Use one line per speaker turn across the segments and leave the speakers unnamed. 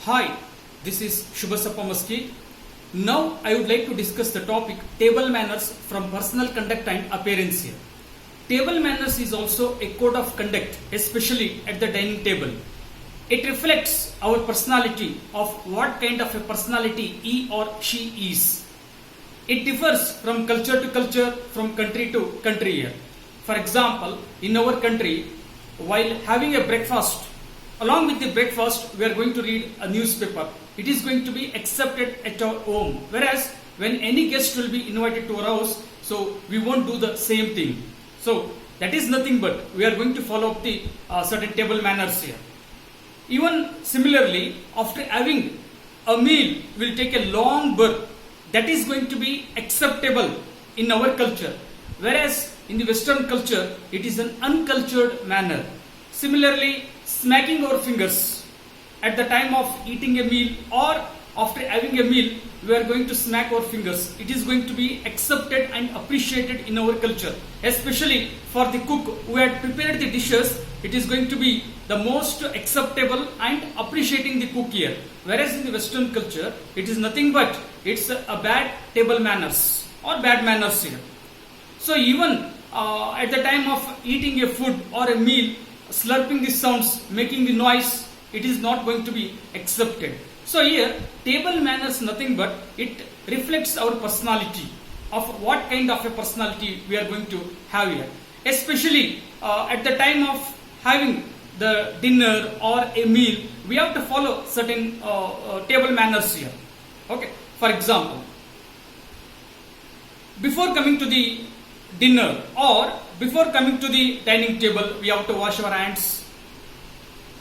Hi, this is Shubhasappa Maski. Now I would like to discuss the topic table manners from personal conduct and appearance here. Table manners is also a code of conduct, especially at the dining table. It reflects our personality of what kind of a personality he or she is. It differs from culture to culture, from country to country here. For example, in our country, while having a breakfast, along with the breakfast, we are going to read a newspaper. It is going to be accepted at our home. Whereas when any guest will be invited to our house, so we won't do the same thing. So that is nothing but we are going to follow up the certain table manners here. Even similarly, after having a meal, we'll take a long berth. That is going to be acceptable in our culture. Whereas in the Western culture, it is an uncultured manner. Similarly, smacking our fingers at the time of eating a meal or after having a meal, we are going to smack our fingers. It is going to be accepted and appreciated in our culture. Especially for the cook who had prepared the dishes, it is going to be the most acceptable and appreciating the cook here. Whereas in the Western culture, it is nothing but it's a bad table manners or bad manners here. So even at the time of eating a food or a meal, slurping the sounds, making the noise, it is not going to be accepted. So here, table manners nothing but it reflects our personality of what kind of a personality we are going to have here. Especially at the time of having the dinner or a meal, we have to follow certain table manners here. Okay. For example, before coming to the dinner or before coming to the dining table, we have to wash our hands,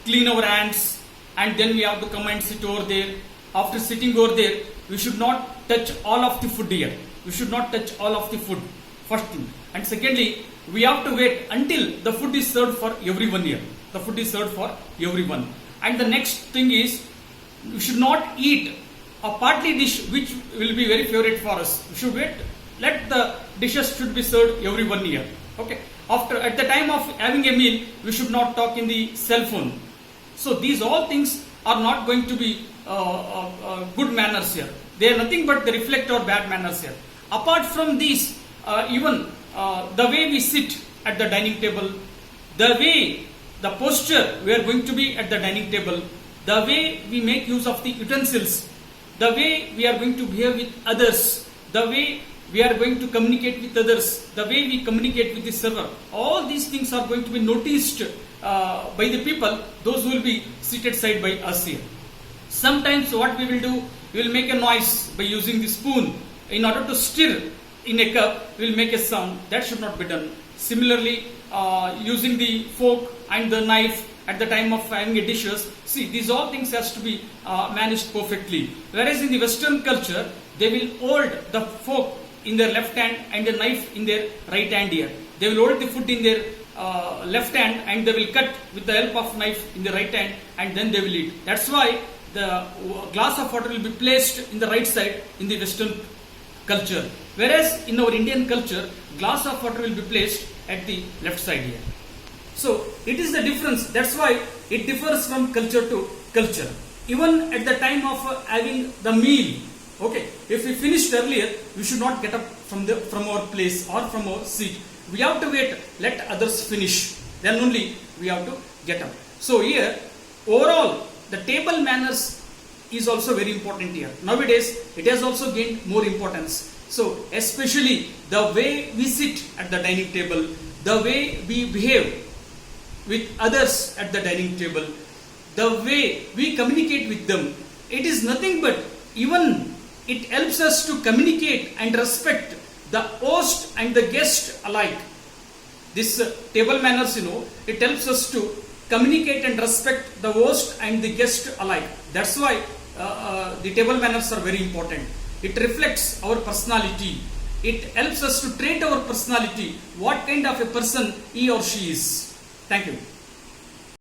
clean our hands, and then we have to come and sit over there. After sitting over there, we should not touch all of the food here. We should not touch all of the food, first thing. And secondly, we have to wait until the food is served for everyone here. The food is served for everyone. And the next thing is, we should not eat a partly dish which will be very favorite for us. We should wait. Let the dishes should be served everyone here. Okay. At the time of having a meal, we should not talk in the cell phone. So these all things are not going to be good manners here. They are nothing but they reflect our bad manners here. Apart from these, even the way we sit at the dining table, the posture we are going to be at the dining table, the way we make use of the utensils, the way we are going to behave with others, the way we are going to communicate with others, the way we communicate with the server, all these things are going to be noticed by the people, those who will be seated side by us here. Sometimes what we will do, we will make a noise by using the spoon. In order to stir in a cup, we will make a sound. That should not be done. Similarly, using the fork and the knife at the time of having a dishes, see, these all things has to be managed perfectly. Whereas in the Western culture, they will hold the fork in their left hand and the knife in their right hand here. They will hold the food in their left hand and they will cut with the help of knife in the right hand and then they will eat. That's why the glass of water will be placed in the right side in the Western culture. Whereas in our Indian culture, glass of water will be placed at the left side here. So it is the difference. That's why it differs from culture to culture. Even at the time of having the meal, okay, if we finished earlier, we should not get up from our place or from our seat. We have to wait, let others finish. Then only we have to get up. So here, overall, the table manners is also very important here. Nowadays, it has also gained more importance. So especially the way we sit at the dining table, the way we behave with others at the dining table, the way we communicate with them, it is nothing but even it helps us to communicate and respect the host and the guest alike. This table manners, it helps us to communicate and respect the host and the guest alike. That's why the table manners are very important. It reflects our personality. It helps us to trait our personality, what kind of a person he or she is. Thank you.